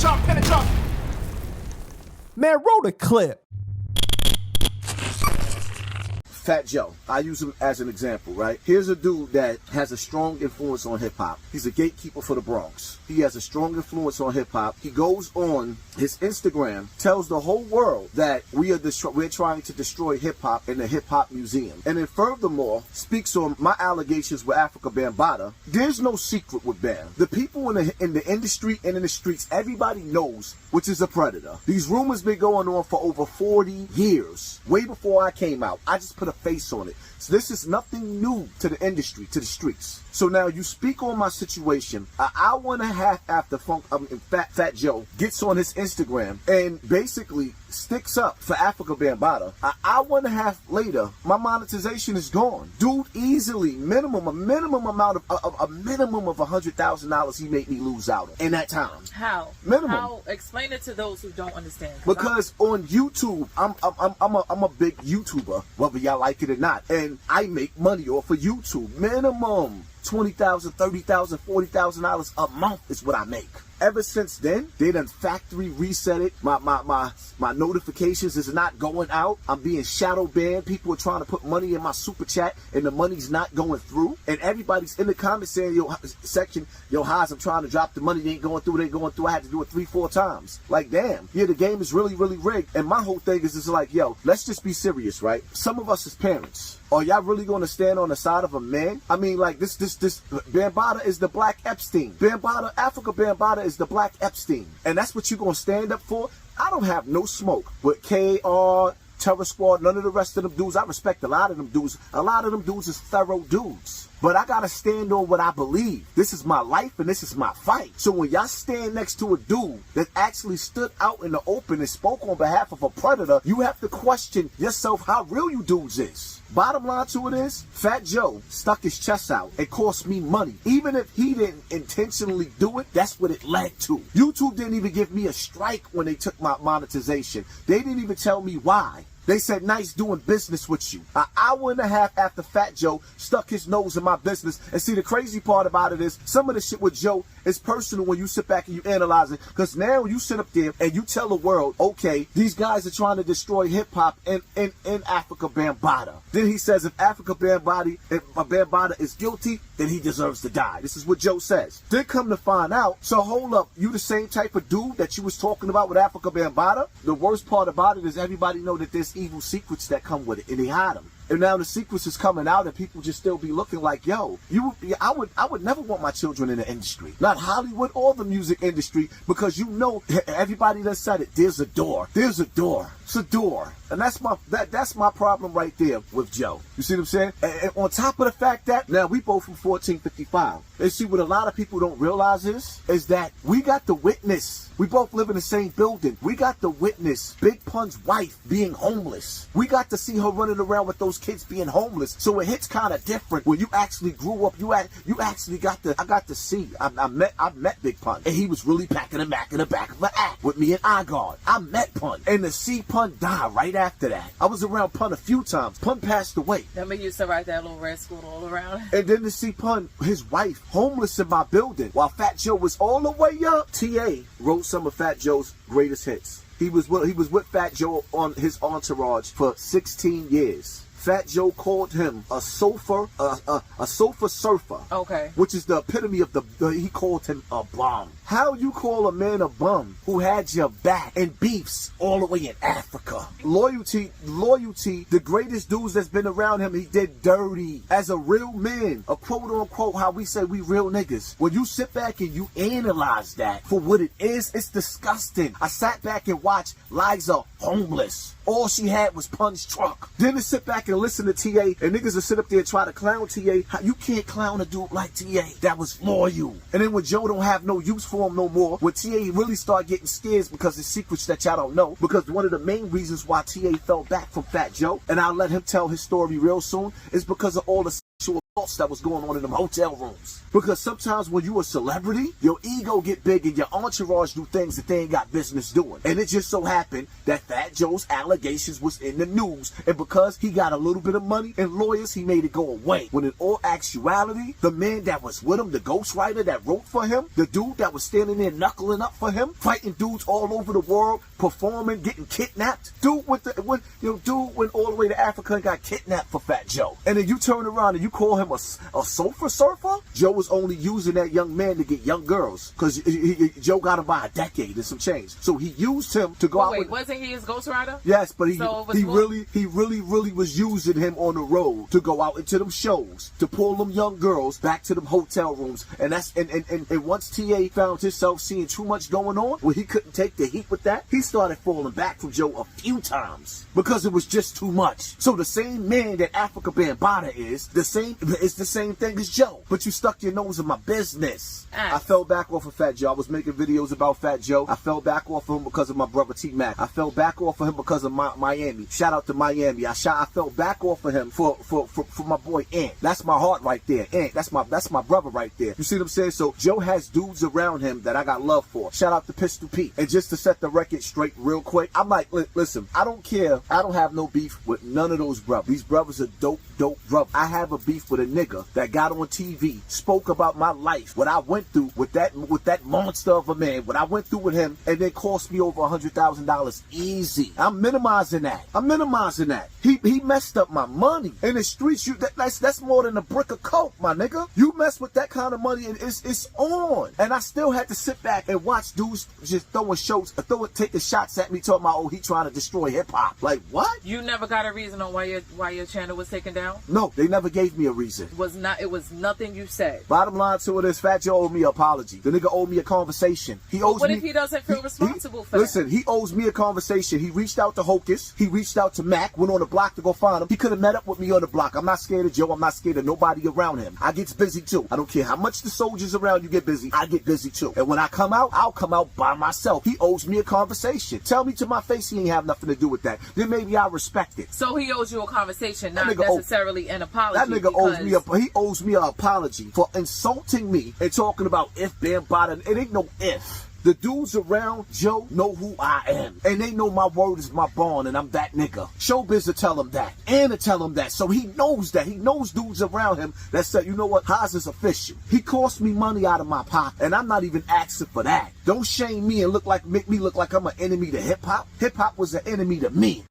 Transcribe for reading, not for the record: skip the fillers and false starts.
Penetrate. Man, roll the clip. Fat Joe, I use him as an example, right? Here's a dude that has a strong influence on hip-hop. He's a gatekeeper for the Bronx. He has a strong influence on hip-hop. He goes on his Instagram, tells the whole world that we're trying to destroy hip-hop in the hip-hop museum. And then furthermore, speaks on my allegations with Africa Bambaataa. There's no secret with Bam. The people in the industry and in the streets, everybody knows which is a predator. These rumors been going on for over 40 years. Way before I came out. I just put a face on it. So this is nothing new to the industry, to the streets. So now you speak on my situation. An hour and a half after Fat Joe gets on his Instagram and basically sticks up for Africa Bambaataa. An hour and a half later, my monetization is gone. Dude, easily, a minimum of $100,000 he made me lose out on in that time. How? Minimum. How? Explain it to those who don't understand. Because on YouTube, I'm a big YouTuber, whether y'all like it or not, and I make money off of YouTube. Minimum $20,000, $30,000, $40,000 a month is what I make. Ever since then, they done factory reset it. My notifications is not going out. I'm being shadow banned. People are trying to put money in my super chat and the money's not going through. And everybody's in the comments saying, yo, Haas, I'm trying to drop the money. They ain't going through. They ain't going through. I had to do it 3-4 times. Like, damn. Yeah, the game is really, really rigged. And my whole thing is just like, yo, let's just be serious, right? Some of us as parents, are y'all really going to stand on the side of a man? I mean, like, this Bambaataa is the Black Epstein. Africa Bambaataa is the Black Epstein. And that's what you're going to stand up for? I don't have no smoke with KR, Terror Squad, none of the rest of them dudes. I respect a lot of them dudes. A lot of them dudes is thorough dudes. But I gotta stand on what I believe. This is my life and this is my fight. So when y'all stand next to a dude that actually stood out in the open and spoke on behalf of a predator, you have to question yourself how real you dudes is. Bottom line to it is, Fat Joe stuck his chest out. It cost me money. Even if he didn't intentionally do it, that's what it led to. YouTube didn't even give me a strike when they took my monetization. They didn't even tell me why. They said, nice doing business with you. An hour and a half after Fat Joe stuck his nose in my business. And see, the crazy part about it is, some of the shit with Joe is personal when you sit back and you analyze it. Because now you sit up there and you tell the world, okay, these guys are trying to destroy hip-hop in Africa Bambaataa. Then he says, if Africa Bambaataa is guilty, then he deserves to die. This is what Joe says. Then come to find out, so hold up, you the same type of dude that you was talking about with Africa Bambaataa? The worst part about it is everybody know that there's evil secrets that come with it, and they hide them. And now the secrets is coming out, and people just still be looking like, yo, I would never want my children in the industry, not Hollywood or the music industry, because you know everybody that said it. There's a door. There's a door. It's a door, and that's my problem right there with Joe. You see what I'm saying? And on top of the fact that now we both from 1455. And see what a lot of people don't realize is that we got the witness. We both live in the same building. We got to witness Big Pun's wife being homeless. We got to see her running around with those kids being homeless. So it hits kind of different when you actually grew up. You actually I got to see. I met Big Pun, and he was really packing a Mac in the back of my act with me and iGuard. I met Pun, and to see Pun die right after that. I was around Pun a few times. Pun passed away. Remember you used to ride that little red scooter all around? And then to see Pun, his wife, homeless in my building, while Fat Joe was all the way up. T.A. wrote some of Fat Joe's greatest hits. He was with Fat Joe on his entourage for 16 years. Fat Joe called him a sofa surfer. Okay. Which is the epitome of he called him a bum. How you call a man a bum who had your back and beefs all the way in Africa? Loyalty, the greatest dudes that's been around him, he did dirty. As a real man, a quote unquote, how we say we real niggas. When you sit back and you analyze that for what it is, it's disgusting. I sat back and watched Liza homeless. All she had was Pun's truck. Then to sit back and listen to T.A. and niggas will sit up there and try to clown T.A. You can't clown a dude like T.A. that was loyal. And then when Joe don't have no use for him no more, when T.A. really start getting scared because the secrets that y'all don't know, because one of the main reasons why T.A. fell back from Fat Joe, and I'll let him tell his story real soon, is because of all the assaults that was going on in them hotel rooms. Because sometimes when you a celebrity, your ego get big and your entourage do things that they ain't got business doing. And it just so happened that Fat Joe's allegations was in the news. And because he got a little bit of money and lawyers, he made it go away. When in all actuality, the man that was with him, the ghostwriter that wrote for him, the dude that was standing there knuckling up for him, fighting dudes all over the world, performing, getting kidnapped. Dude went all the way to Africa and got kidnapped for Fat Joe. And then you turn around and you call him a sofa surfer? Joe was only using that young man to get young girls. Because Joe got him by a decade and some change. So he used him to go out with... wasn't he his ghostwriter? Yes, but he really was using him on the road to go out into them shows, to pull them young girls back to them hotel rooms. And that's and once TA found himself seeing too much going on, where he couldn't take the heat with that, he started falling back from Joe a few times because it was just too much. So the same man that Africa Bambaataa is the same thing as Joe. But you stuck your nose in my business. I fell back off of Fat Joe. I was making videos about Fat Joe. I fell back off of him because of my brother T-Mac. I fell back off of him because of Miami. Shout out to Miami. I fell back off of him for my boy Ant. That's my heart right there. Ant. That's my brother right there. You see what I'm saying? So Joe has dudes around him that I got love for. Shout out to Pistol Pete. And just to set the record straight real quick, I'm like, listen, I don't care. I don't have no beef with none of those brothers. These brothers are dope brothers. I have a beef with a nigga that got on TV, spoke about my life, what I went through with that monster of a man, what I went through with him, and then cost me over $100,000 easy. I'm minimizing that. He messed up my money. In the streets, that's more than a brick of coke, my nigga. You mess with that kind of money and it's on. And I still had to sit back and watch dudes just taking shots at me, talking about, oh, he trying to destroy hip hop. Like, what? You never got a reason on why your channel was taken down? No, they never gave me a reason. It was nothing you said. Bottom line to it is, Fat Joe owed me an apology. The nigga owed me a conversation. What if he doesn't feel responsible for that? Listen, he owes me a conversation. He reached out to Hocus. He reached out to Mac, went on the block to go find him. He could have met up with me on the block. I'm not scared of Joe. I'm not scared of nobody around him. I gets busy too. I don't care how much the soldiers around you get busy. I get busy too. And when I come out, I'll come out by myself. He owes me a conversation. Tell me to my face he ain't have nothing to do with that. Then maybe I respect it. So he owes you a conversation, not necessarily an apology. That nigga owes me an apology for insulting me and talking about if Bambaataa. It ain't no if. The dudes around Joe know who I am. And they know my word is my bond and I'm that nigga. Showbiz will tell him that. And to tell him that. So he knows that. He knows dudes around him that said, you know what, Haas is official. He cost me money out of my pocket. And I'm not even asking for that. Don't shame me and make me look like I'm an enemy to hip hop. Hip hop was an enemy to me.